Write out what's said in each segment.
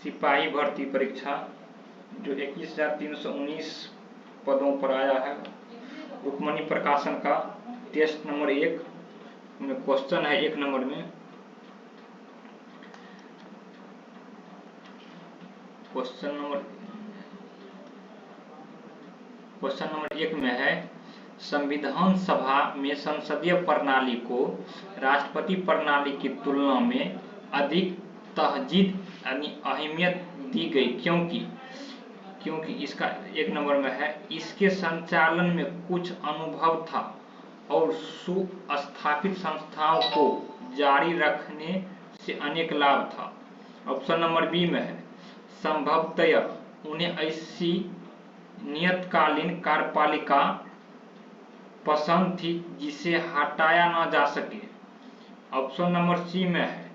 सिपाही भर्ती परीक्षा जो 21,319 पदों पर आया है, रुक्मणी प्रकाशन का टेस्ट नंबर 1 में क्वेश्चन है 1 नंबर में। क्वेश्चन नंबर 1 में है, संविधान सभा में संसदीय प्रणाली को राष्ट्रपति प्रणाली की तुलना में अधिक तहजीब यानी अहमियत दी गई क्योंकि इसका 1 नंबर में है, इसके संचालन में कुछ अनुभव था और सुस्थापित संस्थाओं को जारी रखने से अनेक लाभ था। ऑप्शन नंबर बी में है, संभवतः उन्हें ऐसी नियतकालीन कार्यपालिका पसंद थी जिसे हटाया न जा सके। ऑप्शन नंबर सी में है,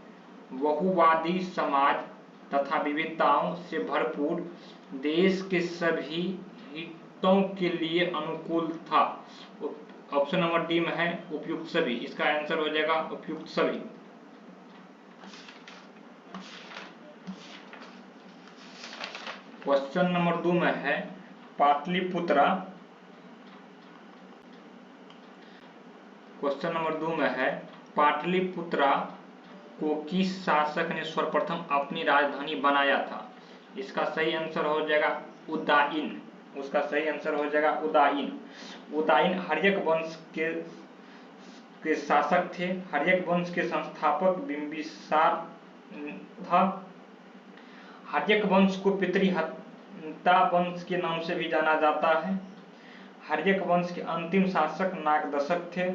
बहुवादी समाज तथा विविधताओं से भरपूर देश के सभी हितों के लिए अनुकूल था। ऑप्शन नंबर डी में है, उपयुक्त सभी। इसका आंसर हो जाएगा उपयुक्त सभी। क्वेश्चन नंबर 2 में है, पाटलिपुत्रा। क्वेश्चन नंबर 2 में है, पाटलिपुत्रा को किस शासक ने सर्वप्रथम अपनी राजधानी बनाया था। इसका सही आंसर हो जाएगा उदयन। उसका सही आंसर हो जाएगा उदयन। उदयन हर्यक वंश के शासक थे। हर्यक वंश के संस्थापक बिंबिसार था। हर्यक वंश को पितृहत्ता वंश के नाम से भी जाना जाता है। हर्यक वंश के अंतिम शासक नागदशक थे।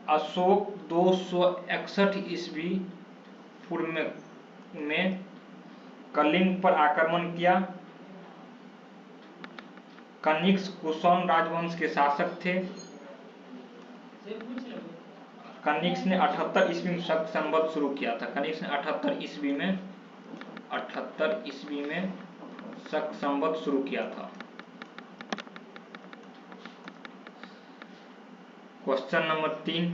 अशोक 261 ईस्वी पूर्व में कलिंग पर आक्रमण किया। कनिष्क कुषाण राजवंश के शासक थे। कनिष्क ने 78 ईस्वी में शक संवत शुरू किया था। कनिष्क ने 78 ईस्वी में शक संवत शुरू किया था। क्वेश्चन नंबर 3,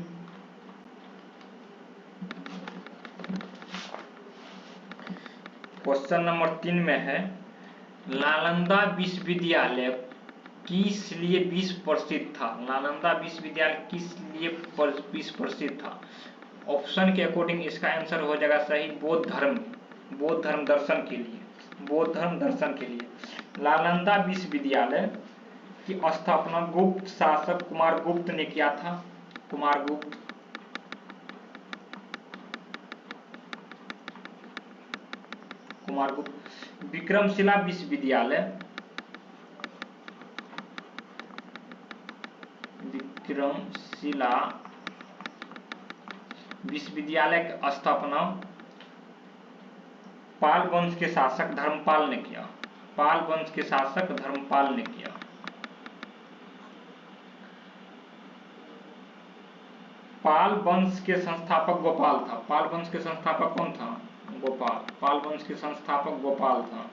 क्वेश्चन नंबर 3 में है, नालंदा विश्वविद्यालय किस लिए विश्व प्रसिद्ध था। नालंदा विश्वविद्यालय किस लिए विश्व प्रसिद्ध था। ऑप्शन के अकॉर्डिंग इसका आंसर हो जाएगा सही, बौद्ध धर्म दर्शन के लिए। बौद्ध धर्म दर्शन के लिए नालंदा विश्वविद्यालय की स्थापना गुप्त शासक कुमारगुप्त ने किया था। कुमारगुप्त। विक्रमशिला विश्वविद्यालय की स्थापना पाल वंश के शासक धर्मपाल ने किया। पाल वंश के शासक धर्मपाल ने किया। पाल वंश के संस्थापक गोपाल था। पाल वंश के संस्थापक कौन था? गोपाल। पाल वंश के संस्थापक गोपाल था।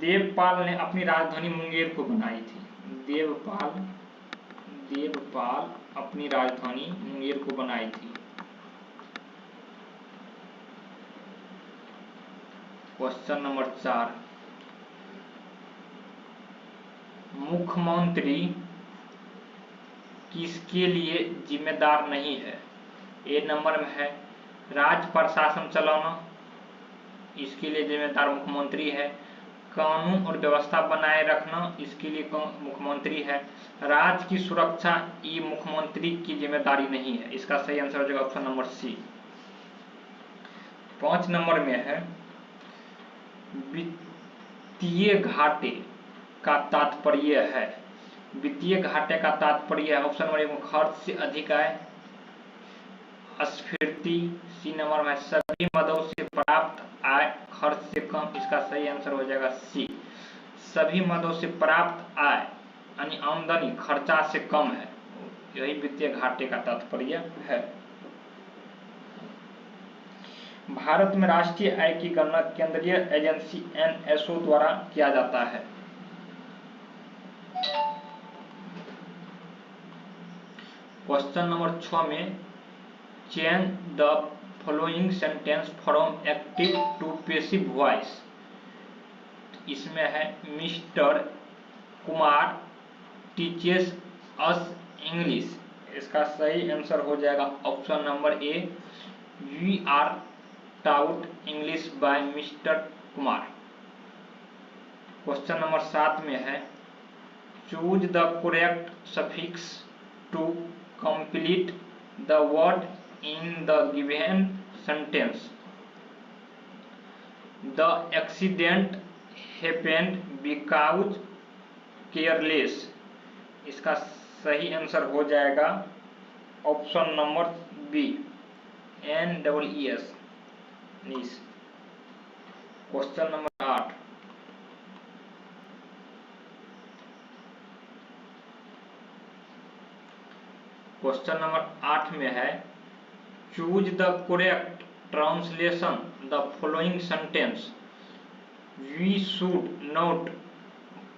देवपाल ने अपनी राजधानी मुंगेर को बनाई थी। देवपाल अपनी राजधानी मुंगेर को बनाई थी। क्वेश्चन नंबर 4, मुख्यमंत्री किसके लिए जिम्मेदार नहीं है। ए नंबर में है, राज्य प्रशासन चलाना, इसके लिए जिम्मेदार मुख्यमंत्री है। कानून और व्यवस्था बनाए रखना, इसके लिए मुख्यमंत्री है। राज्य की सुरक्षा, ये मुख्यमंत्री की जिम्मेदारी नहीं है। इसका सही आंसर हो जाएगा ऑप्शन नंबर सी। 5 नंबर में है, वित्तीय घाटे का तात्पर्य है। वित्तीय घाटे का तात्पर्य है ऑप्शन नंबर 1 में खर्च से अधिक आय, स्फीति। सी नंबर में सभी मदों से प्राप्त आय खर्च से कम। इसका सही आंसर हो जाएगा सी। सभी मदों से प्राप्त आय यानी आमदनी खर्चा से कम है, यही वित्तीय घाटे का तात्पर्य है। भारत में राष्ट्रीय आय की गणना केंद्रीय एजेंसी एनएसओ द्वारा किया जाता है। क्वेश्चन नंबर 6 में change the following sentence from active to passive voice. इसमें है Mr Kumar teaches us English. इसका सही आंसर हो जाएगा option number A, we are taught English by Mr Kumar. Question number 7 में है choose the correct suffix to complete the word in the given sentence. The accident happened because careless. इसका सही answer हो जाएगा option number B, NEES ness. Question number 8 में है choose the correct translation the following sentence. We should not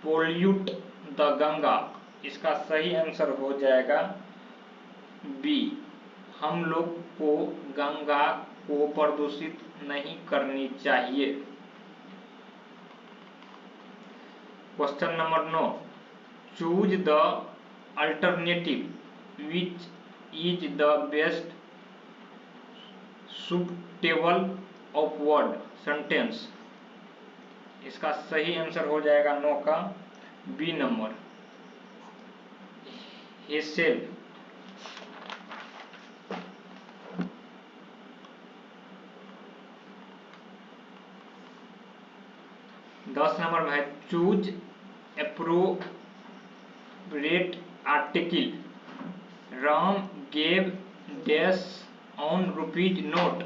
pollute the Ganga. इसका सही answer हो जाएगा बी, हम लोग को गंगा को प्रदूषित नहीं करनी चाहिए। Question number 9 choose the alternative which is the best suitable of word sentence. इसका सही आंसर हो जाएगा 9 का बी नंबर, हेसेल। 10 नंबर में है choose appropriate article. Ram gave dash on rupees note.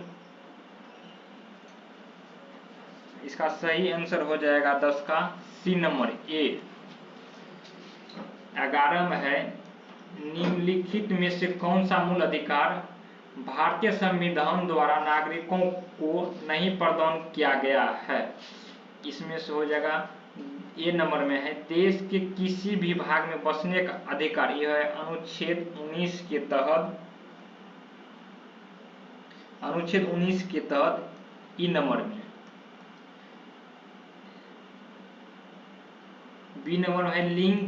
इसका सही आंसर हो जाएगा 10 का सी नंबर ए। 11 में है निम्नलिखित में से कौन सा मूल अधिकार भारतीय संविधान द्वारा नागरिकों को नहीं प्रदान किया गया है। इसमें से हो जाएगा ए नंबर में है देश के किसी भी भाग में बसने का अधिकार। यह है अनुच्छेद 19 के तहत, अनुच्छेद 19 के तहत ई नंबर में। बी नंबर में है लिंग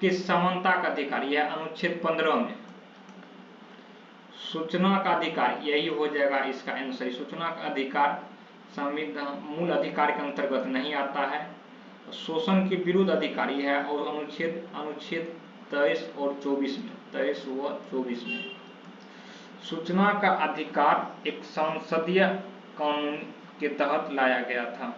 के समानता का अधिकार, यह अनुच्छेद 15 में। सूचना का अधिकार, यही हो जाएगा इसका आंसर। सूचना का अधिकार संविधान मूल अधिकार के अंतर्गत नहीं आता है। शोषण के विरुद्ध अधिकार यह है और अनुच्छेद 23 और 24 में, 23 व 24 में। सूचना का अधिकार एक संसदीय कानून के तहत लाया गया था।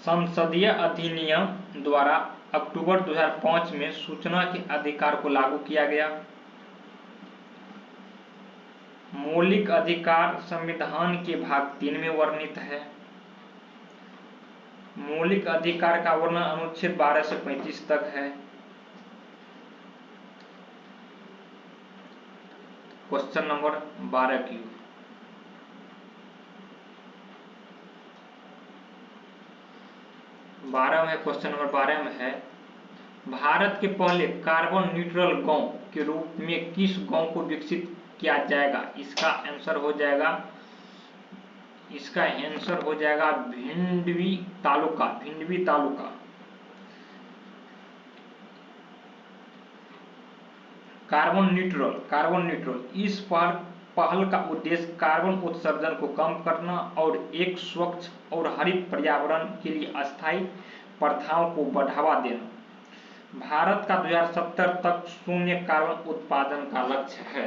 संसदीय अधिनियम द्वारा अक्टूबर 2005 में सूचना के अधिकार को लागू किया गया। मौलिक अधिकार संविधान के भाग 3 में वर्णित है। मौलिक अधिकार का वर्णन अनुच्छेद 12 से 35 तक है। क्वेश्चन नंबर 12 की 12 में क्वेश्चन नंबर 12 में है भारत के पहले कार्बन न्यूट्रल गांव के रूप में किस गांव को विकसित किया जाएगा। इसका आंसर हो जाएगा भिंडवी तालुका। भिंडवी तालुका। कार्बन न्यूट्रल इस पहल का उद्देश्य कार्बन उत्सर्जन को कम करना और एक स्वच्छ और हरित पर्यावरण के लिए अस्थायी प्रथाओं को बढ़ावा देना। भारत का 2070 तक शून्य कार्बन उत्पादन का लक्ष्य है।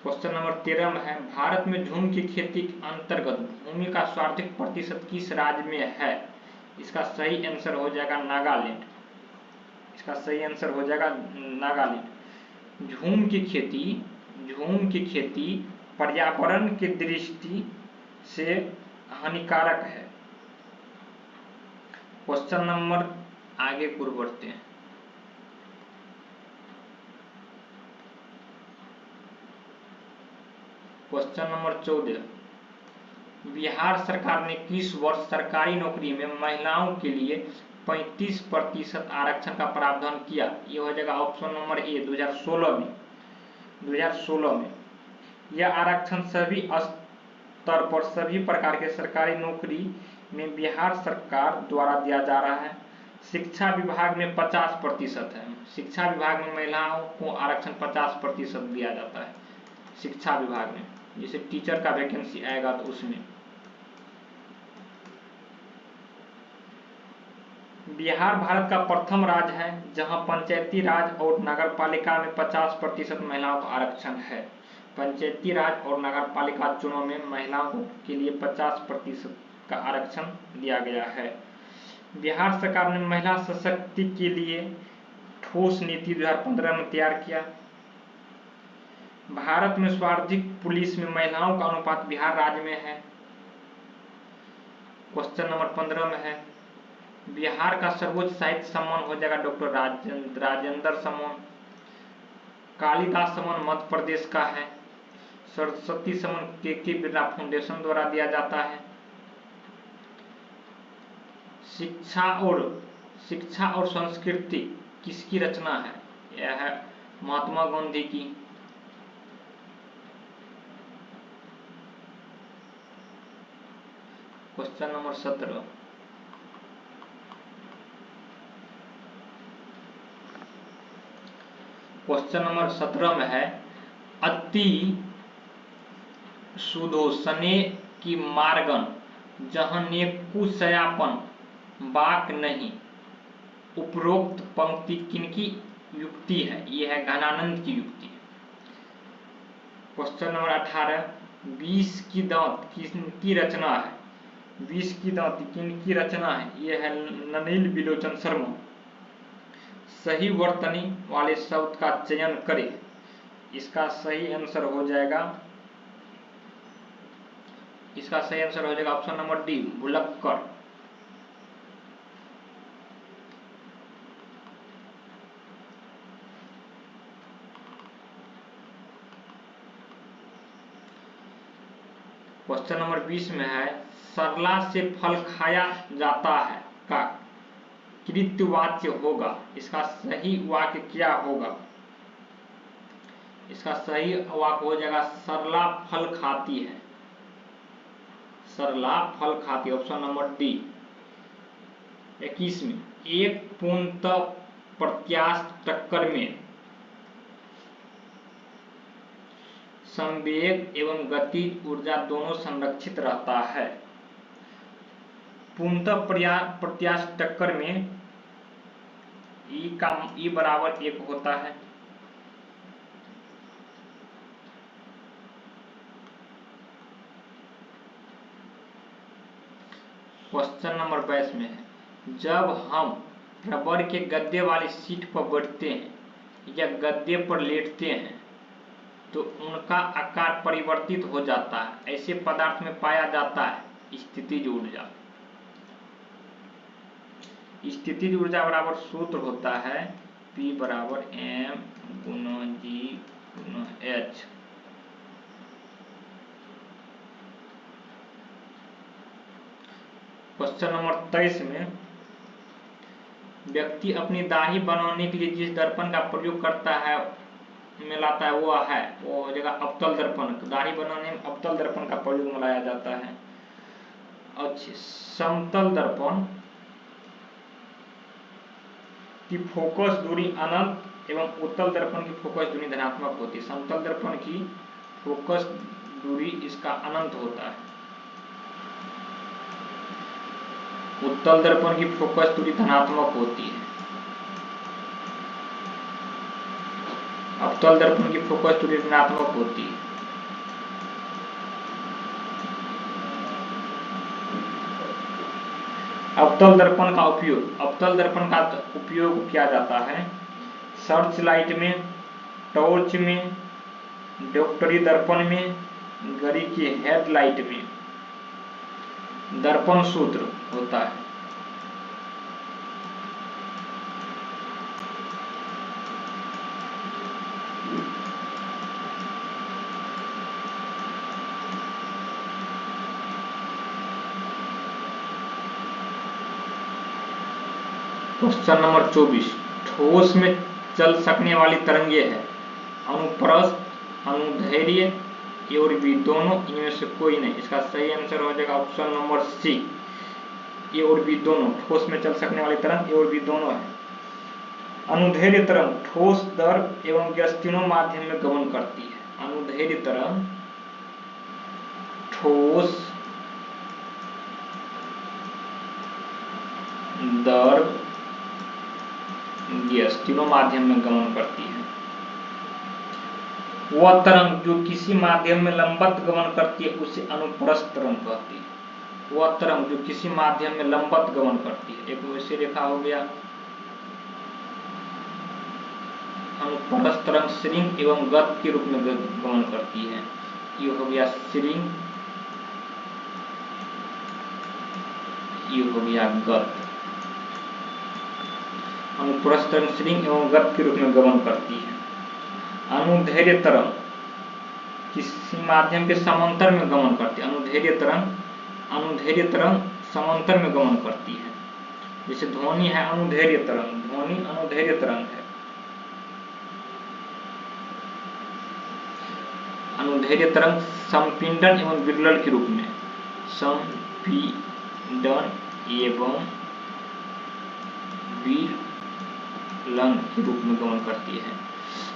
क्वेश्चन नंबर 13 में है भारत में झूम की खेती के अंतर्गत भूमि का स्वार्थिक प्रतिशत किस राज्य में है। इसका सही आंसर हो जाएगा नागालैंड। इसका सही आंसर हो जाएगा नागालैंड। झूम की खेती पर्यावरण की दृष्टि से हानिकारक है। क्वेश्चन नंबर आगे की ओर बढ़ते हैं। क्वेश्चन नंबर 14 बिहार सरकार ने किस वर्ष सरकारी नौकरी में महिलाओं के लिए 35% आरक्षण का प्रावधान किया। ये हो जाएगा ऑप्शन नंबर ए 2016 में। 2016 में यह आरक्षण सभी स्तर पर सभी प्रकार के सरकारी नौकरी में बिहार सरकार द्वारा दिया जा रहा है। शिक्षा विभाग में 50% है। शिक्षा विभाग में महिलाओं को आरक्षण 50% दिया जाता है शिक्षा विभाग में। जैसे टीचर का वैकेंसी आएगा तो उसमें। बिहार भारत का प्रथम राज्य है जहां पंचायती राज और नगर पालिका में 50% महिलाओं का आरक्षण है। पंचायती राज और नगर पालिका चुनाव में महिलाओं के लिए 50% का आरक्षण दिया गया है। बिहार सरकार ने महिला सशक्ति के लिए ठोस नीति 2015 में तैयार किया। भारत में सर्वाधिक पुलिस में महिलाओं का अनुपात बिहार राज्य में है। क्वेश्चन नंबर 15 में है बिहार का सर्वोच्च साहित्य सम्मान हो जाएगा डॉक्टर राजेंद्र सम्मान। कालिदास सम्मान मध्य प्रदेश का है। सरस्वती सम्मान के बिरला फाउंडेशन द्वारा दिया जाता है। शिक्षा और संस्कृति किसकी रचना है? यह है महात्मा गांधी की। क्वेश्चन नंबर 17 क्वेश्चन नंबर 17 में है अति सुधोषणे की मार्गन जहां ने कुशयापन बाक नहीं। उपरोक्त पंक्ति किनकी युक्ति है? यह है घनानंद की युक्ति। क्वेश्चन नंबर 18 20 की दांत किनकी रचना है? 20 की दांत किनकी रचना है? यह है नलिनी बिलोचन शर्मा। सही वर्तनी वाले शब्द का चयन करें। इसका सही आंसर हो जाएगा ऑप्शन नंबर डी भुलक्कड़। क्वेश्चन नंबर 20 में है सरला से फल खाया जाता है का कृतवाच्य होगा। इसका सही वाक्य क्या होगा? इसका सही वाक्य हो जाएगा सरला फल खाती है। सरला फल खाती, ऑप्शन नंबर डी। 21 में एक पूर्णतः प्रत्यास्थ टक्कर में संवेग एवं गतिज ऊर्जा दोनों संरक्षित रहता है। पूर्णतः प्रत्यास्थ टक्कर में ई बराबर 1 होता है। क्वेश्चन नंबर 22 में है जब हम रबर के गद्दे वाली सीट पर बैठते हैं या गद्दे पर लेटते हैं तो उनका आकार परिवर्तित हो जाता है। ऐसे पदार्थ में पाया जाता है स्थितिज ऊर्जा। स्थितिज ऊर्जा बराबर सूत्र होता है P बराबर m गुना G गुना H। क्वेश्चन नंबर 23 में व्यक्ति अपनी दाढ़ी बनाने के लिए जिस दर्पण का प्रयोग करता है मिलाता है वो हो जाएगा अवतल दर्पण। दाढ़ी बनाने में अवतल दर्पण का प्रयोग मिलाया जाता है। अच्छे समतल दर्पण की फोकस दूरी अनंत एवं उत्तल दर्पण की फोकस दूरी धनात्मक होती है। समतल दर्पण की फोकस दूरी इसका अनंत होता है। उत्तल दर्पण की फोकस दूरी धनात्मक होती है। अवतल दर्पण की फोकस दूरी ऋणात्मक होती है। अवतल दर्पण का उपयोग किया जाता है सर्च लाइट में, टॉर्च में, डॉक्टरी दर्पण में, गाड़ी की हेडलाइट में। दर्पण सूत्र होता है क्वेश्चन नंबर 24, ठोस में चल सकने वाली तरंगे है अनुप्रस्थ, अनुदैर्ध्य, ए और बी दोनों, इनमें से कोई नहीं। इसका सही आंसर हो जाएगा ऑप्शन नंबर सी, ए और बी दोनों। ठोस में चल सकने वाली तरंग ए और बी दोनों है। अनुदैर्ध्य तरंग ठोस, द्रव एवं गैस तीनों माध्यम में गमन करती है। अनुदैर्ध्य तरंग ठोस, द्रव, गैस तीनों माध्यम में गमन करती है। वह तरंग जो किसी माध्यम में लंबवत गमन करती है उसे अनुप्रस्थ तरंग कहती है। वह तरंग जो किसी माध्यम में लंबवत गमन करती है, एक वैसे रेखा हो गया। अनुप्रस्थ तरंग श्रृंग एवं गत के रूप में गमन करती है। ये हो गया श्रृंग, ये हो गया गत। अनुप्रस्थ तरंग श्रृंग एवं गत के रूप में गमन करती है। अनुदैर्ध्य तरंग किसी माध्यम के समांतर में गमन करती है। अनुदैर्ध्य तरंग समांतर में गमन करती है। जैसे ध्वनि है अनुदैर्ध्य तरंग, ध्वनि अनुदैर्ध्य तरंग है। अनुदैर्ध्य तरंग संपीड़न एवं विरलन के रूप में, संपीड़न एवं विरलन के रूप में गमन करती है।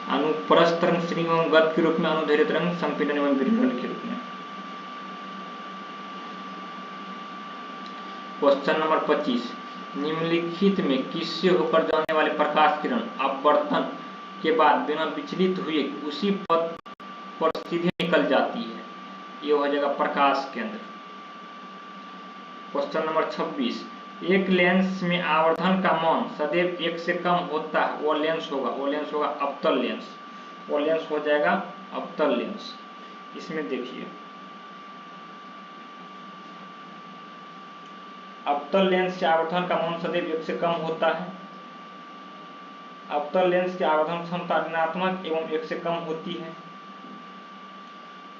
अनुप्रस्थ तरंग श्रृंग एवं गत के रूप में, अनुदैर्ध्य तरंग संपीड़न एवं विरलन के रूप में। क्वेश्चन नंबर 25, निम्नलिखित में किससे होकर जाने वाले प्रकाश किरण अपवर्तन के बाद बिना विचलित हुए उसी पथ पर सीधे निकल जाती है? ये हो जाएगा प्रकाश केंद्र। क्वेश्चन नंबर 26, एक लेंस में आवर्धन का मान सदैव 1 से कम होता है, वो लेंस होगा अवतल लेंस। वो लेंस हो जाएगा अवतल लेंस। इसमें देखिए, अवतल लेंस के आवर्धन का मान सदैव 1 से कम होता है। अवतल लेंस की आवर्धन क्षमता ऋणात्मक एवं 1 से कम होती है।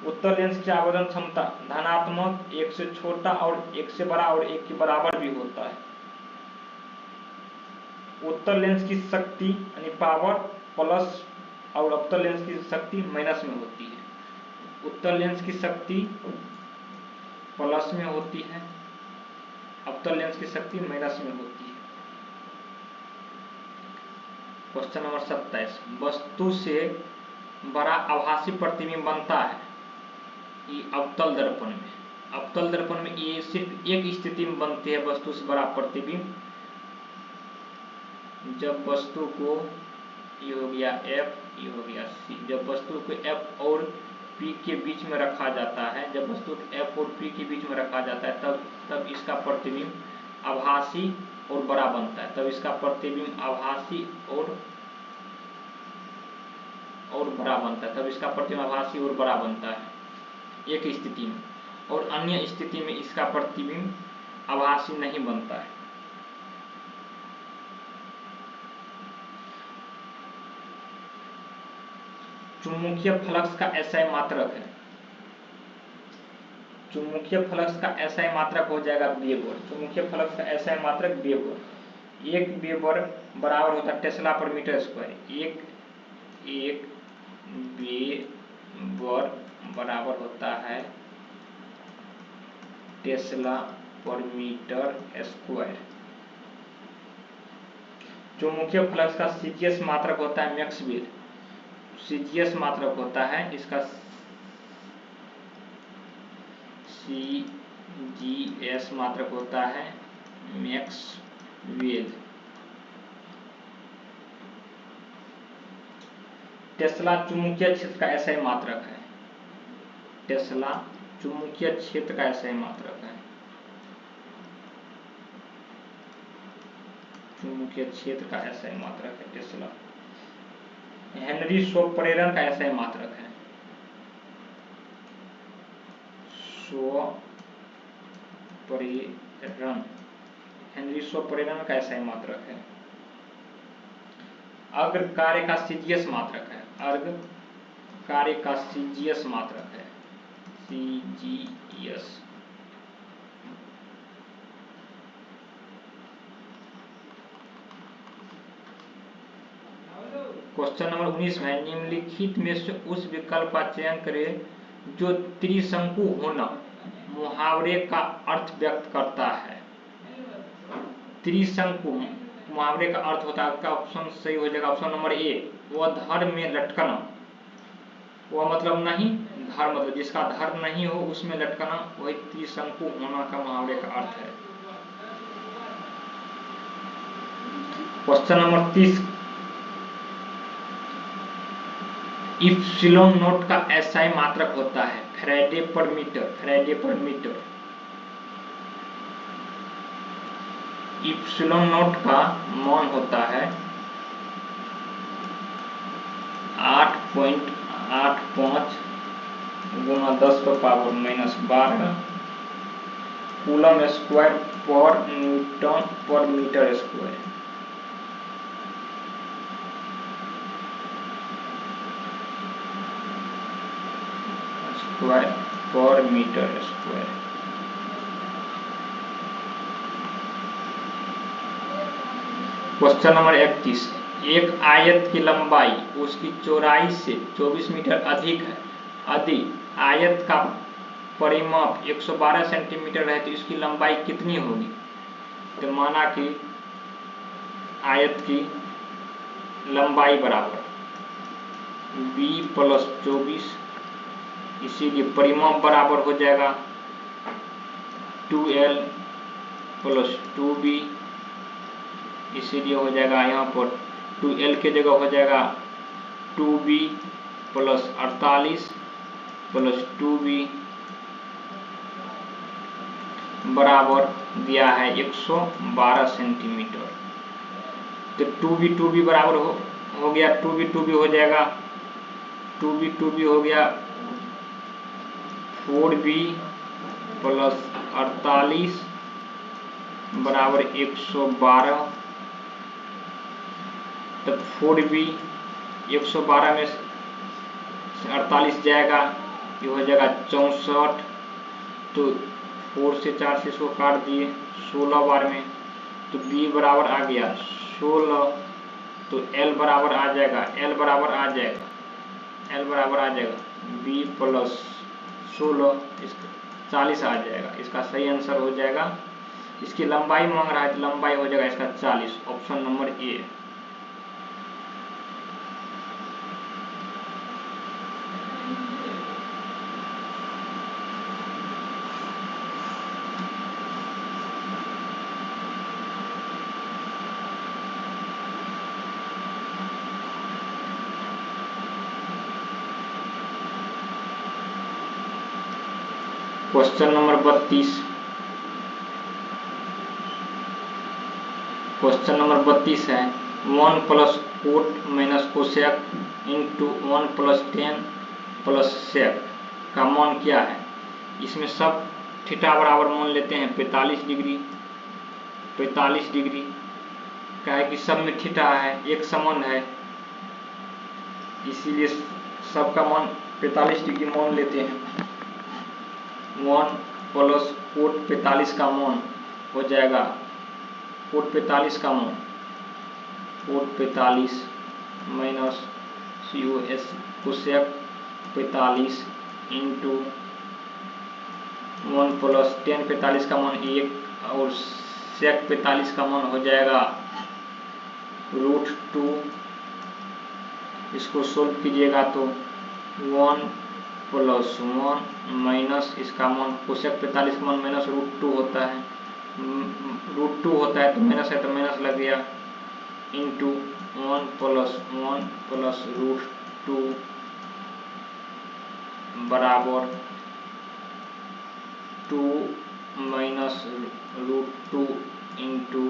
उत्तल लेंस की आवर्धन क्षमता धनात्मक, 1 से छोटा और 1 से बड़ा और 1 के बराबर भी होता है। उत्तल लेंस की शक्ति यानी पावर प्लस और अवतल लेंस की शक्ति माइनस में होती है। उत्तल लेंस की शक्ति प्लस में होती है, अवतल लेंस की शक्ति माइनस में होती है। क्वेश्चन नंबर 27, वस्तु से बड़ा आभासी प्रतिबिंब बनता है ये अवतल दर्पण में। अवतल दर्पण में ये सिर्फ एक स्थिति में बनती है वस्तु से बड़ा प्रतिबिंब, जब वस्तु को, ये हो गया F, ये हो गया C, जब वस्तु को F और P के बीच में रखा जाता है, जब वस्तु को F और P के बीच में रखा जाता है तब इसका प्रतिबिंब आभासी और बड़ा बनता है। तब इसका प्रतिबिंब आभासी और बड़ा बनता है। तब इसका प्रतिबिंब आभासी और बड़ा बनता है एक स्थिति में, और अन्य स्थिति में इसका प्रतिबिंब आभासी नहीं बनता है। चुंबकीय फ्लक्स का एसआई मात्रक है। चुंबकीय फ्लक्स का एसआई मात्रक हो जाएगा वेबर। चुंबकीय फ्लक्स का एसआई मात्रक वेबर। एक वेबर बराबर होता है टेस्ला पर मीटर स्क्वायर। एक वेबर बराबर होता है टेस्ला पर मीटर स्क्वायर। चुंबकीय फ्लक्स का सीजीएस मात्रक होता है मैक्सवेल। सीजीएस मात्रक होता है इसका, सीजीएस मात्रक होता है मैक्सवेल। टेस्ला चुंबकीय क्षेत्र का एसआई मात्रक है। टेस्ला चुंबकीय क्षेत्र का एसआई मात्रक है। चुंबकीय क्षेत्र का एसआई मात्रक है टेस्ला। हेनरी स्वप्रेरण का एसआई मात्रक है। स्वप्रेरण, हेनरी स्वप्रेरण का एसआई मात्रक है। अग्र कार्य का सीजीएस मात्रक है। अग्र कार्य का सीजीएस मात्रक है, सीजीएस। क्वेश्चन नंबर 19 में निम्नलिखित में से उस विकल्प का चयन करें जो त्रिशंकु होना मुहावरे का अर्थ व्यक्त करता है। त्रिशंकु मुहावरे का अर्थ होता है, उसका ऑप्शन सही हो जाएगा ऑप्शन नंबर ए, वह धर में लटकना। वह मतलब नहीं, धर मतलब जिसका धर नहीं हो उसमें लटकना, वही त्रिशंकु होना का मुहावरे का अर्थ है। क्वेश्चन नंबर 30 इप्सिलॉन नोट का एसआई मात्रक होता है फैराडे पर मीटर। फैराडे पर मीटर। इप्सिलॉन नोट का मान होता है 8.85 गुना 10⁻⁻12 कूलम स्क्वायर पर न्यूटन पर मीटर स्क्वायर। स्क्वायर पर मीटर स्क्वायर। क्वेश्चन नंबर 31 एक आयत की लंबाई उसकी चौड़ाई से 24 मीटर अधिक है। यदि आयत का परिमाप 112 सेंटीमीटर है तो इसकी लंबाई कितनी होगी। तो माना कि आयत की लंबाई बराबर b + 24, इसीलिए परिमाप बराबर हो जाएगा 2l + 2b, इसीलिए हो जाएगा यहाँ पर 2l के जगह हो जाएगा 2b + 48 + 2b बराबर दिया है 112 सेंटीमीटर। तो 2b बराबर हो गया 2b हो जाएगा 2b हो गया 4b + 48 बराबर 112। तब 4b 112 में से 48 जाएगा, ये हो जाएगा 64। तो 4 से 4 से इसको काट दिए 16 बार में, तो b बराबर आ गया 16। तो l बराबर आ जाएगा b + 16 इसका 40 आ जाएगा। इसका सही आंसर हो जाएगा, इसकी लंबाई मांग रहा है तो लंबाई हो जाएगा इसका 40, ऑप्शन नंबर ए। क्वेश्चन नंबर 32 है 1 + कोट - कोसेक × 1 + tan + सेक का मान क्या है। इसमें सब थीटा बराबर मान लेते हैं 45 डिग्री। 45 डिग्री का है कि सब में थीटा है, एक समान है, इसीलिए सबका मान 45 डिग्री मान लेते हैं। 1 + कोट 45 का मान हो जाएगा कोट 45 का मान कोट 45 माइनस कोसेक 45 × 1 + tan 45 का मान 1 और सेक 45 का मान हो जाएगा √2। इसको सोल्व कीजिएगा तो 1 + 1 माइनस इसका मान कोसेक 45 का मान -√2 होता है, √2 होता है तो माइनस है तो माइनस लग गया इंटू 1 + 1 + √2 बराबर 2 - √2 into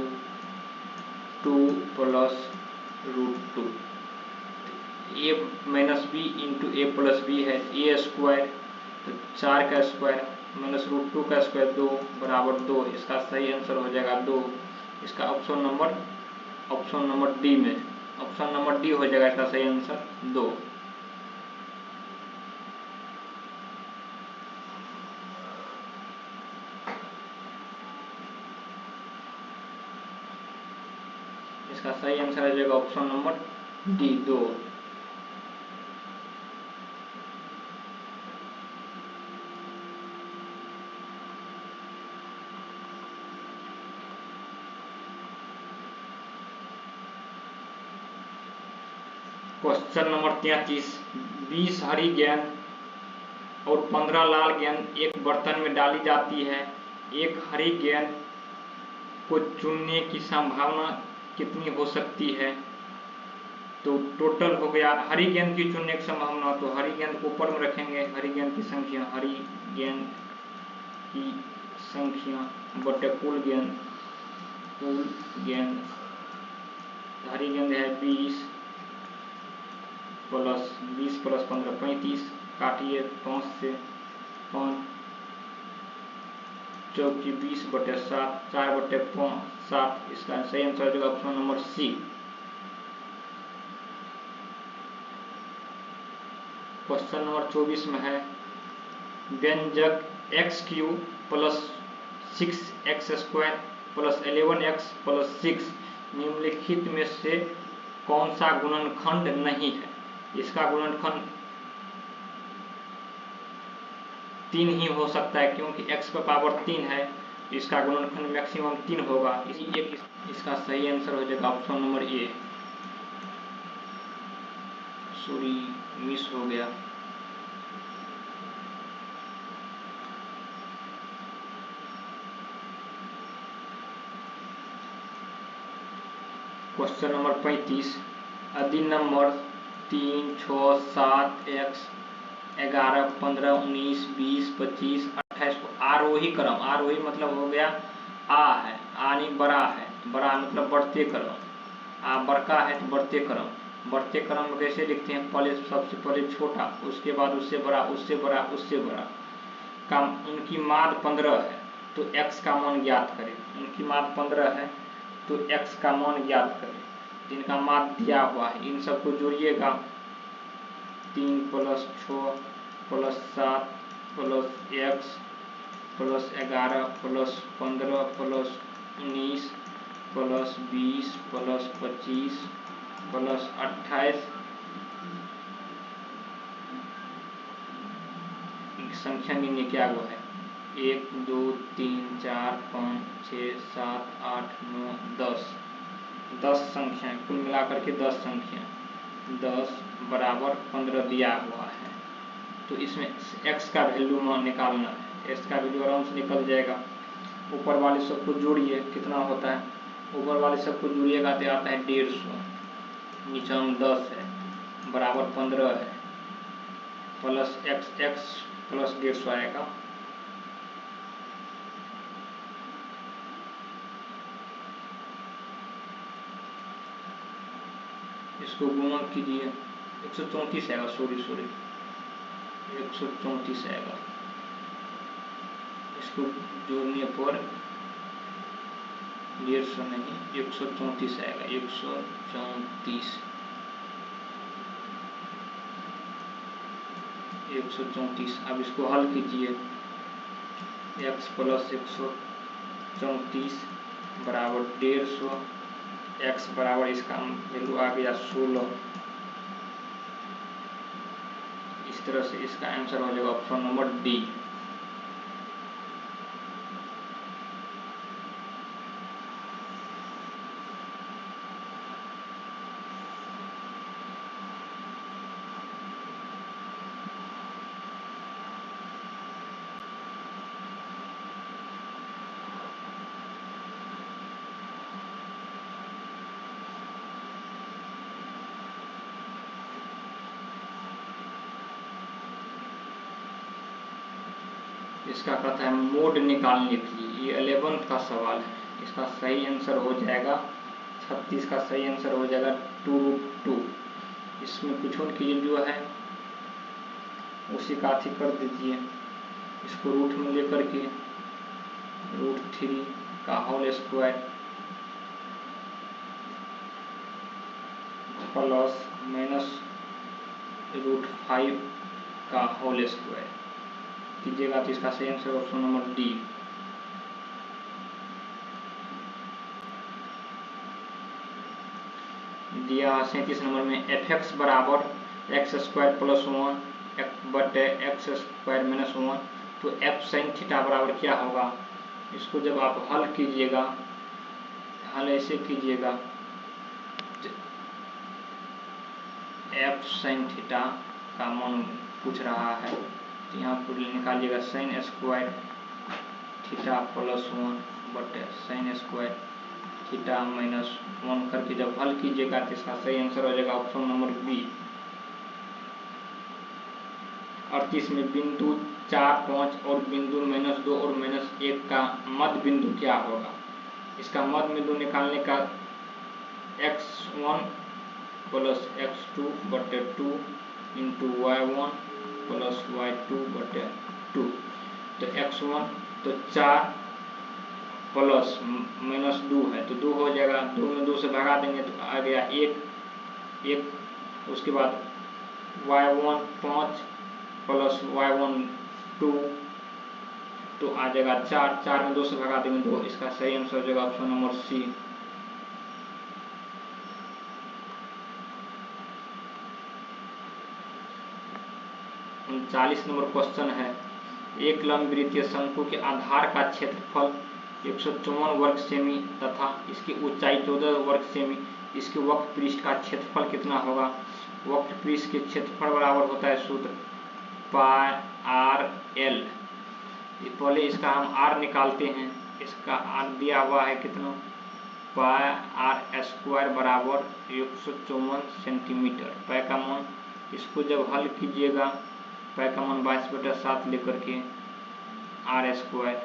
2 + √2। a - b into a + b है a स्क्वायर, तो 4 का स्क्वायर -√2 का स्क्वायर 2 बराबर 2। इसका सही आंसर हो जाएगा 2। इसका ऑप्शन नंबर डी में ऑप्शन नंबर डी हो जाएगा इसका सही आंसर 2। इसका सही आंसर हो जाएगा option number D 2। Question number 33, 20 हरी गेंद और 15 लाल गेंद एक बर्तन में डाली जाती है। एक हरी गेंद को चुनने की संभावना कितनी हो सकती है? तो टोटल हो गया हरी गेंद की चुनने की संभावना, तो हरी गेंद को ऊपर में रखेंगे, हरी गेंद की संख्या, हरी गेंद की संख्या बटे कुल गेंद, हरी गेंद है 20 प्लस 15 35, काटिए 5 से, 5 चौकी 20 बटे 7, 4 बटे 5 7। इसका सही आंसर हो जाएगा option number C. Question number 24 में है व्यंजक x³ plus 6x² plus 11x plus 6 निम्नलिखित में से कौन सा गुणनखंड नहीं है? इसका गुणनखंड 3 ही हो सकता है, क्योंकि x का पावर 3 है, इसका गुणनखंड मैक्सिमम 3 होगा। इसका सही आंसर हो जाएगा ऑप्शन नंबर ए। सॉरी, मिस हो गया। क्वेश्चन नंबर 35, यदि नंबर 3, 6, 7, x 11, 15, 19, 20, 25, 28 को आरोही क्रम, आरोही मतलब हो गया आ है, आनी बड़ा है, बड़ा मतलब बढ़ते क्रम, आ बड़का है तो बढ़ते क्रम। बढ़ते क्रम में कैसे लिखते हैं? पहले सबसे पहले छोटा, उसके बाद उससे बड़ा, उससे बड़ा, उससे बड़ा। का उनकी माद 15 है तो x का मान ज्ञात करें। उनकी माद 15 है तो x का मान ज्ञात करें। जिनका माद दिया हुआ है इन सबको जोड़िएगा, 3 plus 6 plus 7 plus x plus 11 plus 15 plus 19 plus 20 plus 25 plus 28। संख्या गिनने क्या हुआ है? 1 2 3 4 5 6 7 8 9 10। 10 संख्या, कुल मिलाकर के 10 संख्या, 10 बराबर 15 दिया हुआ है। तो इसमें x का वैल्यू निकालना है। x का वैल्यू आराम से निकल जाएगा। ऊपर वाले सबको जोड़िए, कितना होता है? ऊपर वाले सबको जोड़िएगा तो आता है 150, नीचे में 10 है, बराबर 15 है, प्लस x प्लस 150 आएगा। इसको गुणा कीजिए, 134 आएगा, सॉरी 134 आएगा। इसको जोड़ने पर 150 नहीं, 134 आएगा, 134। अब इसको हल कीजिए, x प्लस 134 बराबर 150, x बराबर इसका वैल्यू आ गया 16। इस तरह से इसका आंसर हो जाएगा ऑप्शन नंबर डी। इसका कहता है मोड निकालने के लिए, ये 11th का सवाल है। इसका सही आंसर हो जाएगा 36 का सही आंसर हो जाएगा 2√2। इसमें कुछ की जो है उसी का अथी कर दीजिए, इसको रूट में लेकर के √3 का होल स्क्वायर प्लस माइनस √5 का होल स्क्वायर कीजिएगा तो इसका सही आंसर ऑप्शन नंबर डी। दिया 37 नंबर में fx बराबर एक्स स्क्वायर प्लस 1 बटे एक्स स्क्वायर माइनस 1, तो f sin थीटा बराबर क्या होगा? इसको जब आप हल कीजिएगा, हल ऐसे कीजिएगा, f sin थीटा का मान पूछ रहा है, तो यहाँ पर निकालिएगा sin स्क्वायर थीटा प्लस 1 बटे sin स्क्वायर थीटा माइनस 1 करके जब हल कीजिएगा तो इसका सही आंसर हो जाएगा ऑप्शन नंबर बी। 38 में बिंदु 4, 5 और बिंदु -2 और -1 का मध्य बिंदु क्या होगा? इसका मध्य बिंदु निकालने का x1 प्लस x2 बटे 2 इंटू y1 प्लस y2 बटे 2, तो x1 तो 4 प्लस -2 है तो 2 हो जाएगा, 2 में 2 से भगा देंगे तो आ गया 1, उसके बाद y1 5 प्लस y1 2 तो आ जाएगा 4 में 2 से भगा देंगे 2, इसका सही आंसर हो जाएगा ऑप्शन नंबर सी। और 40 नंबर क्वेश्चन है, एक लंबवृत्तीय शंकु के आधार का क्षेत्रफल 154 वर्ग सेमी तथा इसकी ऊंचाई 14 वर्ग सेमी, इसके वक्र पृष्ठ का क्षेत्रफल कितना होगा? वक्र पृष्ठ के क्षेत्रफल बराबर होता है सूत्र पाई आर एल। पहले इसका हम आर निकालते हैं, इसका आर दिया हुआ है कितना? पाई आर स्क्वायर बराबर 154 सेंटीमीटर। पाई का मान, इसको जब हल कीजिएगा पाई का मान 22/7 लेकर के आर स्क्वायर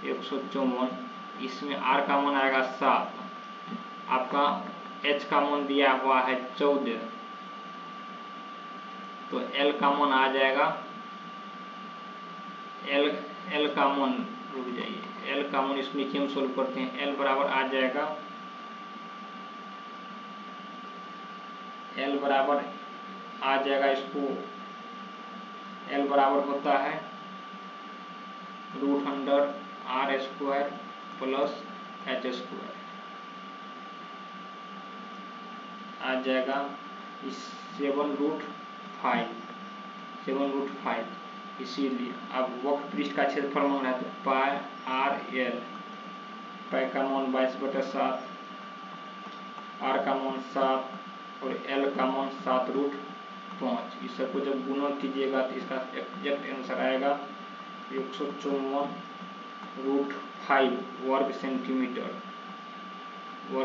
154, इसमें आर का मान आएगा 7, आपका एच का मान दिया हुआ है 14, तो एल का मान आ जाएगा, एल का मान, रुक जाइए, एल का मान इस नीचे हम सोल्व करते हैं, एल बराबर आ जाएगा, एल बराबर आ जाएगा, इसको एल बराबर होता है √r square plus H square, आ जाएगा 7√5, इसीलिए अब वक्र पृष्ठ का क्षेत्रफल मान है तो पाई आर एल, पाई का मान 22/7, आर का मान 7 और एल का मान 7√5, इस सबको जब गुणा कीजिएगा तो इसका एग्जैक्ट आंसर आएगा 154√5 वर्ग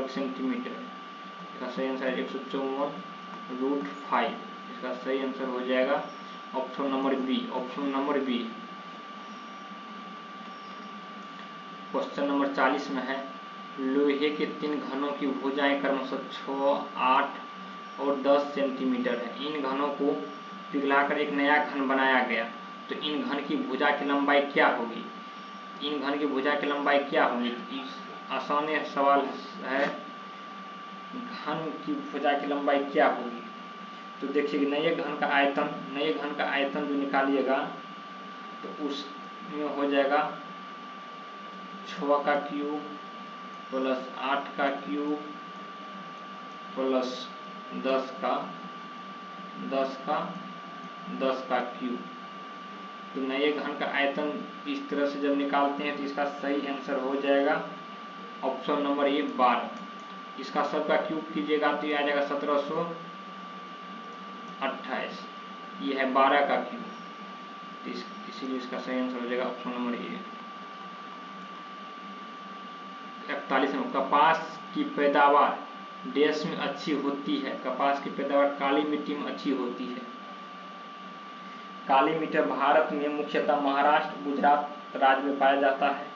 सेंटीमीटर, इसका सही आंसर है 154√5, इसका सही आंसर हो जाएगा option number B. Question number 40 में है, लोहे के 3 घनों की भुजाएं क्रमशः 6, 8 और 10 सेंटीमीटर है। इन घनों को पिघलाकर एक नया घन बनाया गया, तो इन घन की भुजा की लंबाई क्या होगी? आसान सवाल है, घन की भुजा की लंबाई क्या होगी? तो देखिए नए घन का आयतन जो निकालिएगा तो उसमें हो जाएगा 6 का क्यूब प्लस 8 का क्यूब प्लस 10 का क्यूब, तो नए घन का आयतन इस तरह से जब निकालते हैं तो इसका सही आंसर हो जाएगा ऑप्शन नंबर ए 12। इसका सबका क्यूब कीजिएगा तो ये आ जाएगा 1728, ये है 12 का क्यूब, तो इसीलिए इसका सही आंसर हो जाएगा ऑप्शन नंबर ए। 41 में, कपास की पैदावार देश में अच्छी होती है, कपास की पैदावार काली मिट्टी में अच्छी होती है। काली मिट्टी भारत में मुख्यतः महाराष्ट्र, गुजरात राज्य में पाया जाता है।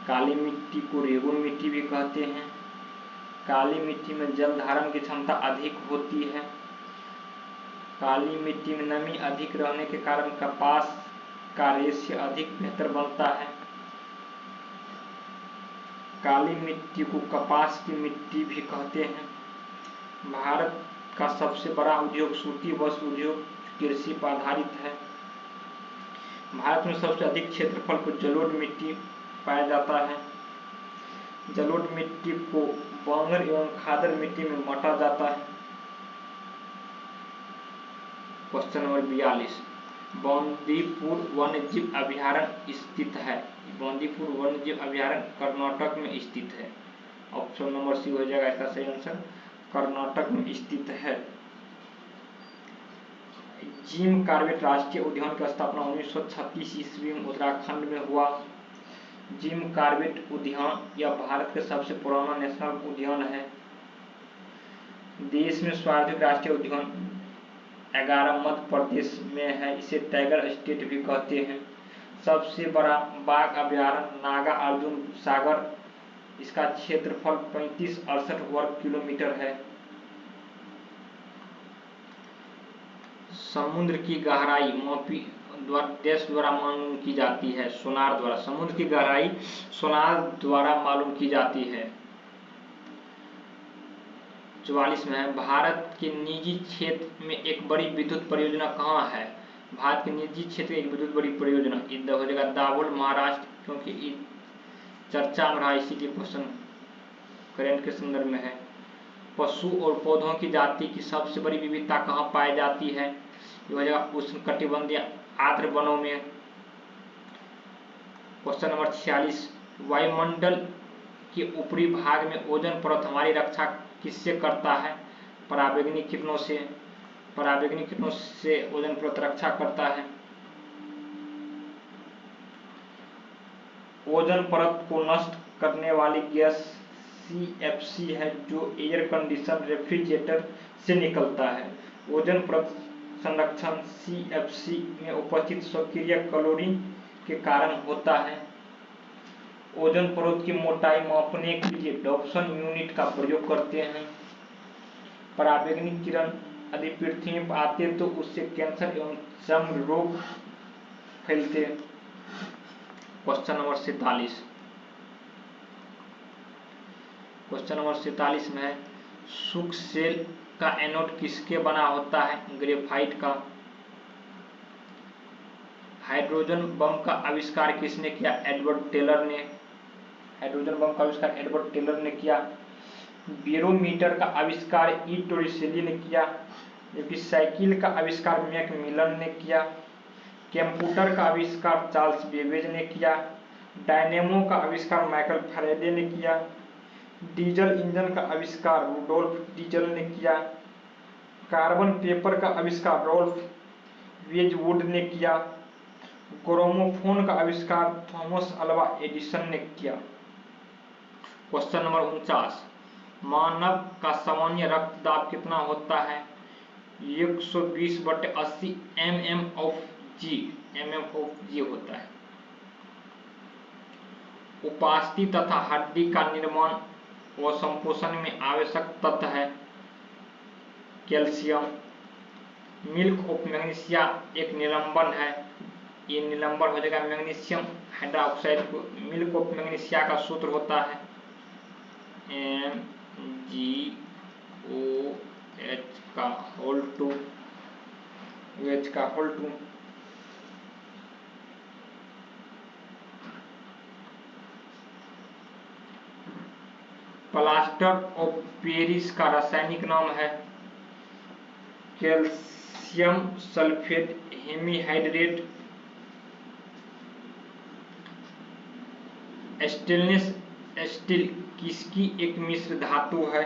काली मिट्टी को रेगुन मिट्टी भी कहते हैं। काली मिट्टी में जल धारण की क्षमता अधिक होती है। काली मिट्टी में नमी अधिक रहने के कारण कपास का रेशे अधिक बेहतर बनता है। काली मिट्टी को कपास की मिट्टी भी कहते हैं। भारत का सबसे बड़ा उद्योग सूती वस्त्र उद्योग कृषि पर आधारित है। भारत में सबसे अधिक क्षेत्रफल पर जलोढ़ मिट्टी पाया जाता है। जलोढ़ मिट्टी को बांगर एवं खादर मिट्टी में बांटा जाता है। क्वेश्चन नंबर 42, बांदीपुर वन्यजीव अभयारण्य स्थित है। बांदीपुर वन्यजीव अभयारण्य कर्नाटक में स्थित है। ऑप्शन नंबर सी हो जाएगा इसका सही आंसर, कर्नाटक में स्थित है। जिम कॉर्बेट राष्ट्रीय उद्यान की स्थापना 1936 ईस्वी में उत्तराखंड में हुआ। जिम कॉर्बेट उद्यान यह भारत का सबसे पुराना नेशनल उद्यान है। देश में सर्वाधिक राष्ट्रीय उद्यान 11 मध्य प्रदेश में है। इसे टाइगर स्टेट भी कहते हैं। सबसे बड़ा बाघ अभयारण्य नागा अर्जुन सागर, इसका क्षेत्रफल 3568 वर्ग किलोमीटर है। समुद्र की गहराई मापी देश द्वारा मालूम की जाती है, सोनार द्वारा। समुद्र की गहराई सोनार द्वारा मालूम की जाती है। 44 में है, भारत के निजी क्षेत्र में एक बड़ी विद्युत परियोजना कहाँ है। भारत के निजी क्षेत्र में एक विद्युत बड़ी परियोजना इधर हो जाएगा दाभोल महाराष्ट्र, क्योंकि चर्चा में रहा इसीलिए क्वेश्चन करेंट के संदर्भ में है। पशु और पौधों की जाति की सबसे बड़ी विविधता कहाँ पाई जाती है। ये हो जाएगा उष्णकटिबंधीय आर्द्र वनों में। क्वेश्चन नंबर 46, वायुमंडल के ऊपरी भाग में ओजोन परत हमारी रक्षा किससे करता है। पराबैंगनी किरणों से। पराबैंगनी किरणों से ओजोन परत रक्षा करता है। ओजोन परत को नष्ट करने वाली गैस CFC है, जो एयर कंडीशन रेफ्रिजरेटर से निकलता है। ओजोन परत संरक्षण CFC में उपस्थित सक्रिय क्लोरीन के कारण होता है। ओजोन परत की मोटाई मापने के लिए डॉप्सन यूनिट का प्रयोग करते हैं। पराबैंगनी किरण यदि पृथ्वी पर आते तो उससे कैंसर एवं चर्म रोग फैलते। क्वेश्चन नंबर 47, क्वेश्चन नंबर 47 में है, शुष्क सेल का एनोड किसके बना होता है। ग्रेफाइट का। हाइड्रोजन बम का आविष्कार किसने किया। एडवर्ड टेलर ने। हाइड्रोजन बम का आविष्कार एडवर्ड टेलर ने किया। बैरोमीटर का आविष्कार ई टोरिसेली ने किया, जबकि साइकिल का आविष्कार मैकमिलन ने किया। कंप्यूटर का आविष्कार चार्ल्स बेबेज ने किया। डायनेमो का आविष्कार माइकल फैराडे ने किया। डीजल इंजन का आविष्कार रुडोल्फ डीजल ने किया। कार्बन पेपर का आविष्कार रॉल्फ वेजवुड ने किया। ग्रामोफोन का आविष्कार थॉमस अल्वा एडिसन ने किया। क्वेश्चन नंबर 49, मानव का सामान्य रक्तदाब कितना होता है। 120/80 mm/G होता है। उपास्थि तथा हड्डी का निर्माण व संपोषण में आवश्यक तत्व है कैल्शियम। मिल्क ऑफ मैग्नीशिया एक निलंबन है। ये निलंबन हो जाएगा मैग्नीशियम हाइड्रोक्साइड को। मिल्क ऑफ मैग्नीशिया का सूत्र होता है MgOH2। प्लास्टर ऑफ पेरिस का रासायनिक नाम है calcium sulphate hemihydrate. Stainless steel किसकी एक मिश्र धातु है।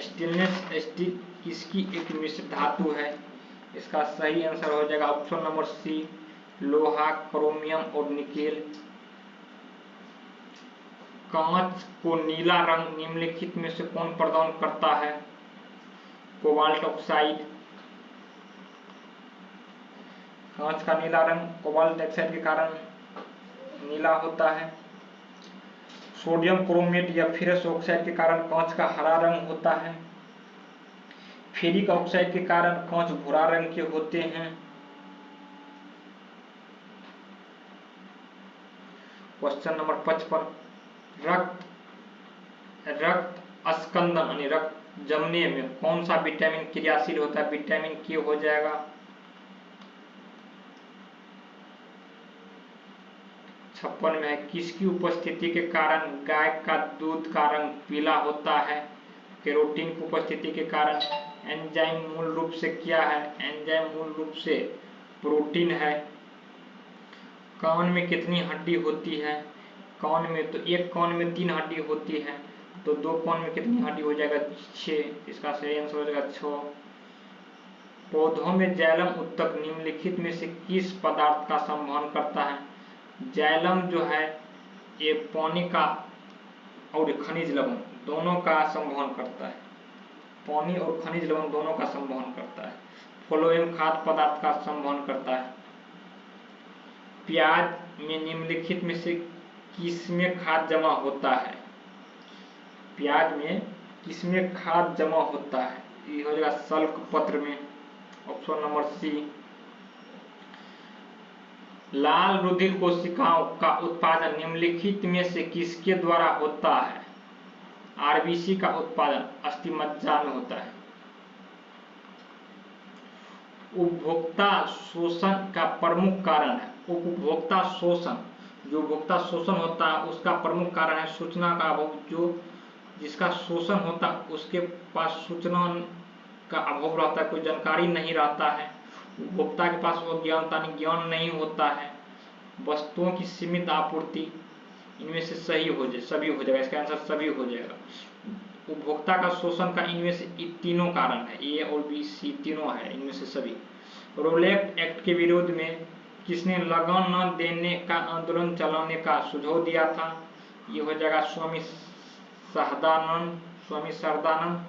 स्टेनलेस स्टील किसकी एक मिश्र धातु है। इसका सही आंसर हो जाएगा ऑप्शन नंबर सी, लोहा, क्रोमियम और निकेल। कांच को नीला रंग निम्नलिखित में से कौन प्रदान करता है। Cobalt oxide. कांच का नीला रंग कोबाल्ट ऑक्साइड के कारण नीला होता है। सोडियम क्रोमेट या फेरस ऑक्साइड के कारण कांच का हरा रंग होता है। फेरिक ऑक्साइड के कारण कांच भूरा रंग के होते हैं। क्वेश्चन नंबर 55, रक्त अस्कंदन यानी रक्त जमने में कौन सा विटामिन क्रियाशील होता है। विटामिन के हो जाएगा। 56 में है, किसकी उपस्थिति के कारण गाय का दूध का रंग पीला होता है? कैरोटीन की उपस्थिति के कारण। एंजाइम मूल रूप से क्या है? एंजाइम मूल रूप से प्रोटीन है। कान में कितनी हड्डी होती है? कान में तो एक कान में 3 हड्डी होती है, तो 2 कान में कितनी हड्डी हो जाएगा? 6। इसका सही आंसर हो जाएगा 6। पौधों में जाइलम उत्तक निम्नलिखित में से किस पदार्थ का संवहन करता है? जाइलम जो है ये पानी का और खनिज लवण दोनों का संवहन करता है। पानी और खनिज लवण दोनों का संवहन करता है। फ्लोएम खाद्य पदार्थ का संवहन करता है। प्याज में निम्नलिखित में से किसमें खाद जमा होता है? प्याज में किसमें खाद जमा होता है? ये हो जाएगा सल्क पत्र में, ऑप्शन नंबर सी। लाल रुधिर कोशिकाओं का उत्पादन निम्नलिखित में से किसके द्वारा होता है? आरबीसी का उत्पादन अस्थिमज्जा में होता है। उपभोक्ता शोषण का प्रमुख कारण है। उपभोक्ता शोषण, जो उपभोक्ता शोषण होता है उसका प्रमुख कारण है सूचना का अभाव। जो जिसका शोषण होता है उसके पास सूचना का अभाव रहता है, कोई जानकारी नहीं रहता है। उपभोक्ता के पास ज्ञान नहीं होता है। वस्तुओं की सीमित आपूर्ति, इनमें से सभी हो जाएगा। इसका आंसर सभी हो जाएगा। उपभोक्ता का शोषण का इनमें से तीनों कारण है, ए और बी सी तीनों है, इनमें से सभी। रोलेट एक्ट के विरोध में किसने लगान न देने का आंदोलन चलाने का सुझाव दिया था? ये हो जाएगा स्वामी सहदानंद।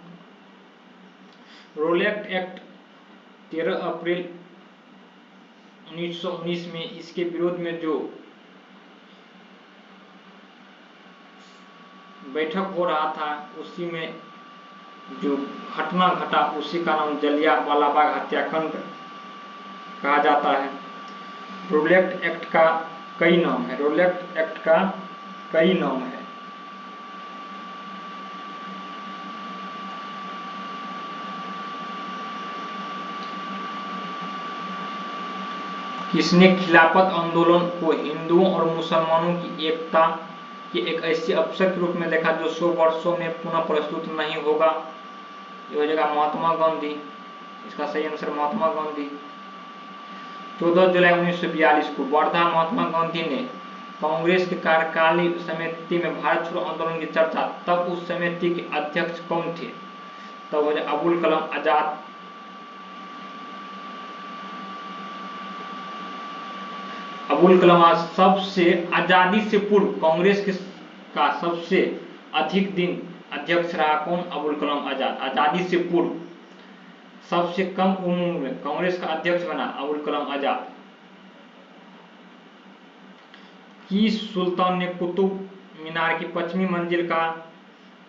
रोलेट एक्ट 13 अप्रैल 1919 में इसके विरोध में जो बैठक हो रहा था उसी में जो घटना घटा उसी का नाम जलियांवाला बाग हत्याकांड कहा जाता है। रोलेट एक्ट का कई नाम है। रोलेट एक्ट का कई नाम है। किसने खिलाफत आंदोलन को हिंदुओं और मुसलमानों की एकता के एक ऐसे अवसर के रूप में देखा जो 100 वर्षों में पुनः प्रस्तुत नहीं होगा? ये हो जाएगा महात्मा गांधी। इसका सही आंसर महात्मा गांधी। 14 जुलाई 1942 को वर्धा महात्मा गांधी ने कांग्रेस के कार्यकारिणी समिति में भारत छोड़ो आंदोलन की चर्चा, तब उस समिति के अध्यक्ष कौन थे? तब हो जाए अबुल कलाम आजाद। अबुल कलाम सबसे आजादी से पूर्व कांग्रेस का सबसे अधिक दिन अध्यक्ष रहा कौन? अबुल कलाम आजाद। आजादी से पूर्व सबसे कम उम्र में कांग्रेस का अध्यक्ष बना अबुल कलाम आजाद। किस सुल्तान ने कुतुब मीनार की पश्चिमी मंजिल का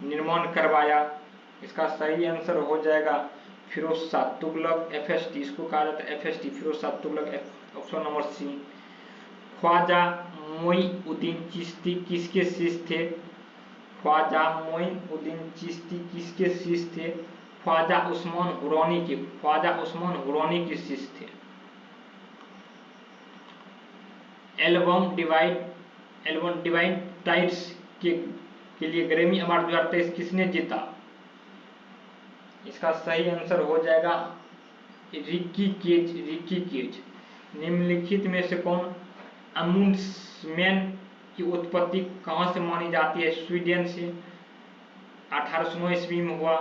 निर्माण करवाया? इसका सही आंसर हो जाएगा फिरोज शाह तुगलक, FST। इसको कहा जाता है FST, Firoz Shah Tughlaq, option number C. Khwaja Moinuddin Chishti किसके शिष्य थे? ख्वाजा मोइनुद्दीन चिश्ती किसके शिष्य थे? ख्वाजा उस्मान हुरानी के शिष्य थे। एल्बम डिवाइन टाइट्स के लिए ग्रैमी अवार्ड 2023 किसने जीता? इसका सही आंसर हो जाएगा रिकी केज। निम्नलिखित में से कौन? अमुंडसमैन की उत्पत्ति कहां से मानी जाती है? स्वीडन से। 1809 ईस्वी में हुआ।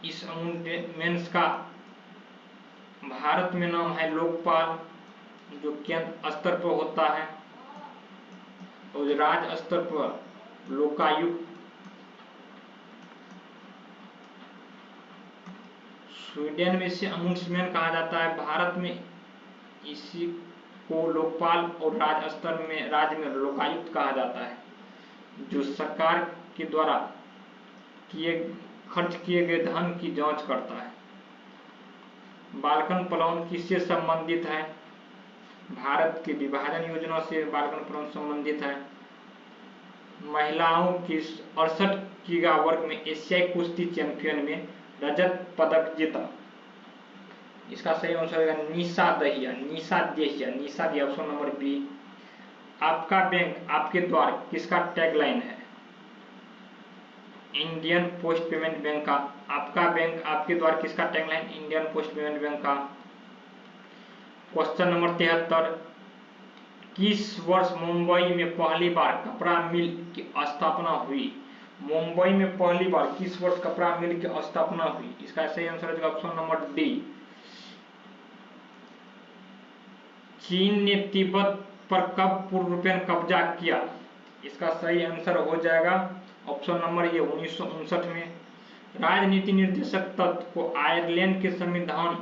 इस अमुंडसमैन का भारत में नाम है लोकपाल, जो केंद्र स्तर पर होता है, और राज्य स्तर पर लोकायुक्त। स्वीडन में इसे अमुंडसमैन कहा जाता है। भारत में इसी को लोकपाल और राज्य में लोकायुक्त कहा जाता है, जो सरकार के द्वारा खर्च किए गए धन की जांच करता है। बाल्कन प्लान किससे संबंधित है? भारत के विभाजन योजना से बाल्कन प्लान संबंधित है। महिलाओं की 68 किग्रा वर्ग में एशियाई कुश्ती चैंपियन में रजत पदक जीता। इसका सही आंसर होगा निशा दहिया, ऑप्शन नंबर बी। आपका बैंक आपके द्वार किसका टैगलाइन है? इंडियन पोस्ट पेमेंट बैंक का। आपका बैंक आपके द्वार किसका tagline? Indian post payment bank का। क्वेश्चन नंबर 73, किस वर्ष मुंबई में पहली बार कपड़ा मिल की स्थापना हुई? मुंबई में पहली बार किस वर्ष कपड़ा मिल की स्थापना हुई? इसका सही आंसर है ऑप्शन नंबर डी। चीन ने तिब्बत पर कब पूर्णरूपेण कब्जा किया? इसका सही आंसर हो जाएगा ऑप्शन नंबर ए 1959 में। राजनीति निर्देशक तत्व को आयरलैंड के संविधान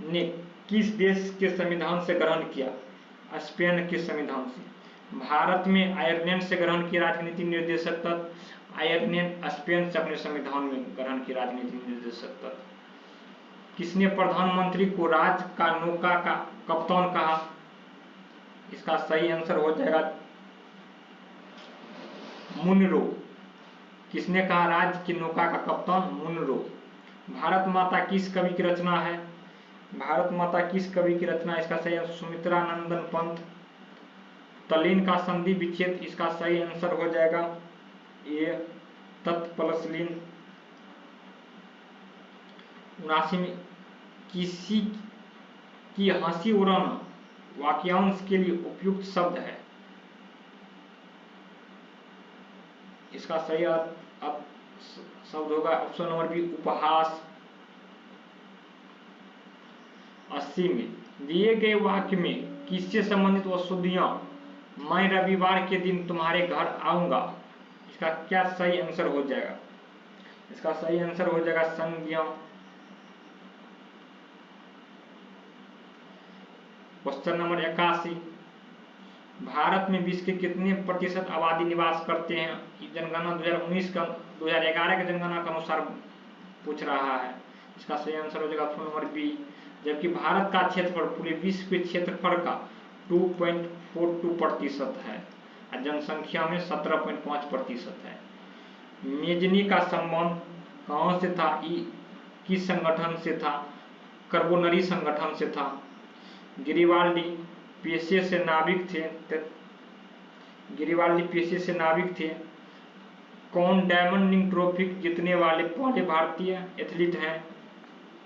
ने किस देश के संविधान से ग्रहण किया? स्पेन के संविधान से। भारत में आयरलैंड से ग्रहण किया राजनीति निर्देशक तत्व, आयरलैंड स्पेन से अपने संविधान में ग्रहण किया राजनीति निर्देशक तत्व। किसने प्रधानमंत्री को राज का नौका का कप्तान कहा? इसका सही आंसर हो जाएगा मुनरो। किसने कहा राज की नौका का कप्तान? मुनरो। भारत माता किस कवि की रचना है? भारत माता किस कवि की रचना? इसका सही आंसर सुमित्रा नंदन पंत। तल्लीन का संधि विच्छेद, इसका सही आंसर हो जाएगा ए तत् प्लस लीन। 79 में किसी की हंसी उड़ाना वाक्यांश के लिए उपयुक्त शब्द है? इसका सही शब्द होगा ऑप्शन नंबर बी उपहास। 80 में दिए गए वाक्य में किससे संबंधित अशुद्धियां मैं रविवार के दिन तुम्हारे घर आऊंगा? इसका क्या सही आंसर हो जाएगा? इसका सही आंसर हो जाएगा संज्ञा। क्वेश्चन नंबर 81, भारत में विश्व के कितने प्रतिशत आबादी निवास करते हैं? जनगणना 2019 का 2011 के जनगणना के अनुसार पूछ रहा है। इसका सही आंसर हो जाएगा ऑप्शन नंबर बी। जबकि भारत का क्षेत्रफल पूरे विश्व के क्षेत्रफल का 2.42% है और जनसंख्या में 17.5% है। मेजनी का संबंध कहां से था? किस संगठन से था? कार्बोनरी संगठन से था। गिरिबाल्डी पेशे से नाविक थे। गिरिबाल्डी पेशे से नाविक थे। कौन डायमंड लीग ट्रॉफी जीतने वाले पहले भारतीय एथलीट हैं?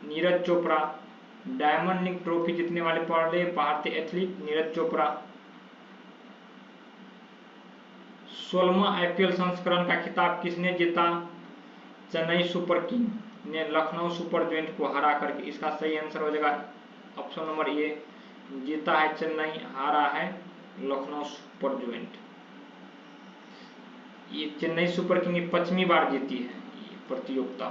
Neeraj Chopra. Diamond league trophy जीतने वाले पहले भारतीय एथलीट नीरज चोपड़ा। 16वां आईपीएल संस्करण का खिताब किसने जीता? चेन्नई सुपर किंग ने लखनऊ सुपर जॉइंट को हरा करके। इसका सही आंसर हो जाएगा ऑप्शन नंबर ए। जीता है चेन्नई, हारा है लखनऊ सुपर जॉइंट। ये चेन्नई सुपर किंग 5वीं बार जीती है ये प्रतियोगिता।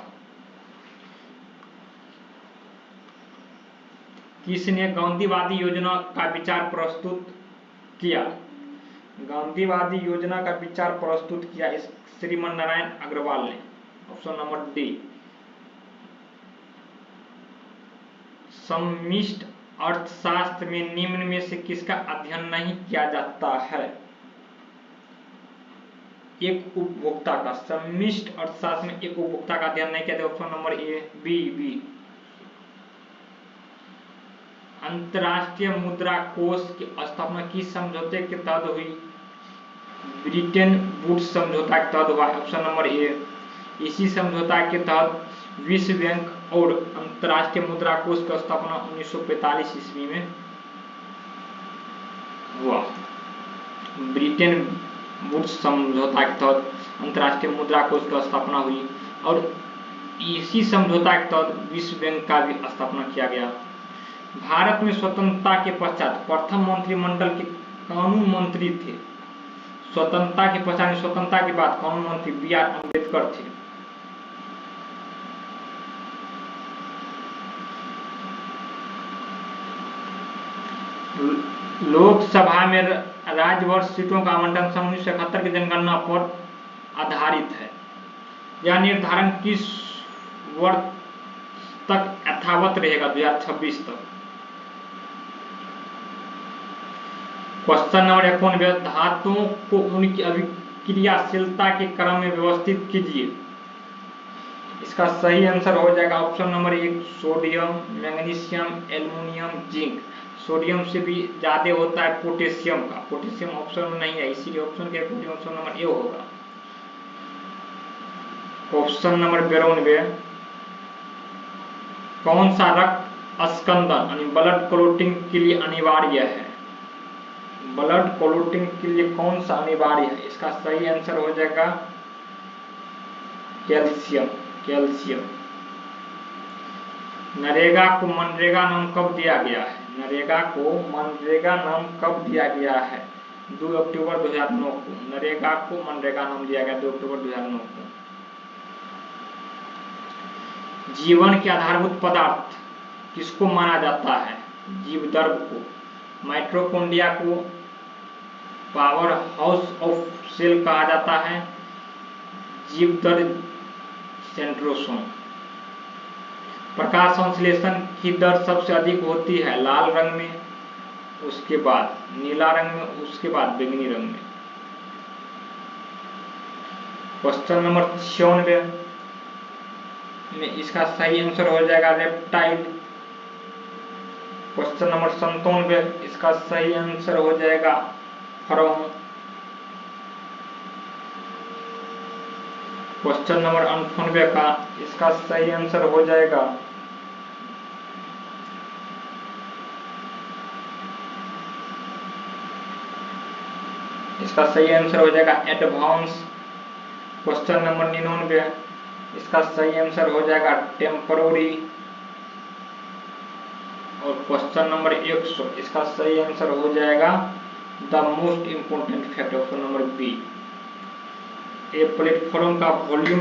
किसने गांधीवादी योजना का विचार प्रस्तुत किया? गांधीवादी योजना का विचार प्रस्तुत किया इस श्रीमन नारायण अग्रवाल ने। Option number D. समष्टि अर्थशास्त्र में निम्न में से किसका अध्ययन नहीं किया जाता है? एक उपभोक्ता का। समष्टि अर्थशास्त्र में एक उपभोक्ता का अध्ययन नहीं किया जाता। Option number A B. अंतर्राष्ट्रीय मुद्रा कोष की स्थापना किस समझौते के तहत हुई? ब्रिटेन वुड्स समझौता के तहत हुआ। ऑप्शन नंबर ए। इसी समझौता के तहत विश्व बैंक और अंतर्राष्ट्रीय मुद्रा कोष की स्थापना 1945 ईस्वी में हुआ। ब्रिटेन वुड्स समझौता के तहत अंतर्राष्ट्रीय मुद्रा कोष की स्थापना हुई और इसी समझौता के तहत विश्व बैंक का भी स्थापना किया गया। भारत में स्वतंत्रता के पश्चात प्रथम मंत्रिमंडल के कानून मंत्री थे। स्वतंत्रता के पश्चात स्वतंत्रता के बाद कानून मंत्री बी.आर. अम्बेडकर थे। लोकसभा में राज्यवर्ष सीटों का आवंटन 1971 की जनगणना पर आधारित है। यह निर्धारण किस वर्ष तक यथावत रहेगा? 2026 तक। क्वेश्चन नंबर 91, धातुओं को उनकी अभिक्रियाशीलता के क्रम में व्यवस्थित कीजिए। इसका सही आंसर हो जाएगा option number 1 sodium, magnesium, aluminium, zinc. Sodium से भी ज्यादा होता है पोटेशियम का। पोटेशियम ऑप्शन में नहीं है, इसीलिए ऑप्शन के अकॉर्डिंग ऑप्शन नंबर ए होगा। ऑप्शन नंबर 92, कौन सा रक्त स्कंदन यानी ब्लड क्लोटिंग के लिए अनिवार्य है? ब्लड क्लोटिंग के लिए कौन सा अनिवार्य है? इसका सही आंसर हो जाएगा कैल्शियम। कैल्शियम। नरेगा को मनरेगा नाम कब दिया गया है? नरेगा को मनरेगा नाम कब दिया गया है? 2 अक्टूबर 2009 को नरेगा को मनरेगा नाम दिया गया, 2 अक्टूबर 2009 को। जीवन के आधारभूत पदार्थ किसको माना जाता है? जीवद्रव्य को, माइटोकॉन्ड्रिया को पावर हाउस ऑफ सेल कहा जाता है, जीवद्रव्य सेंट्रोसोम। प्रकाश संश्लेषण की दर सबसे अधिक होती है लाल रंग में, उसके बाद नीला रंग में, उसके बाद बैंगनी रंग में। क्वेश्चन नंबर 96 में इसका सही आंसर हो जाएगा रेप्टाइल। क्वेश्चन नंबर 97 इसका सही आंसर हो जाएगा फरोम। क्वेश्चन नंबर 98 का इसका सही आंसर हो जाएगा एडवांस। क्वेश्चन नंबर 99 इसका सही आंसर हो जाएगा टेम्पररी। और क्वेश्चन नंबर 100 इसका सही आंसर हो जाएगा the most important fact, option number B. ये प्लेटफॉर्म का वॉल्यूम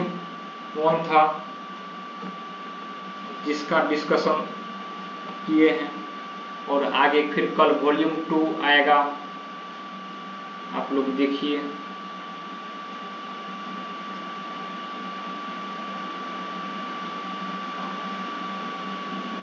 1 था जिसका डिस्कशन किए हैं, और आगे फिर कल वॉल्यूम 2 आएगा, आप लोग देखिए।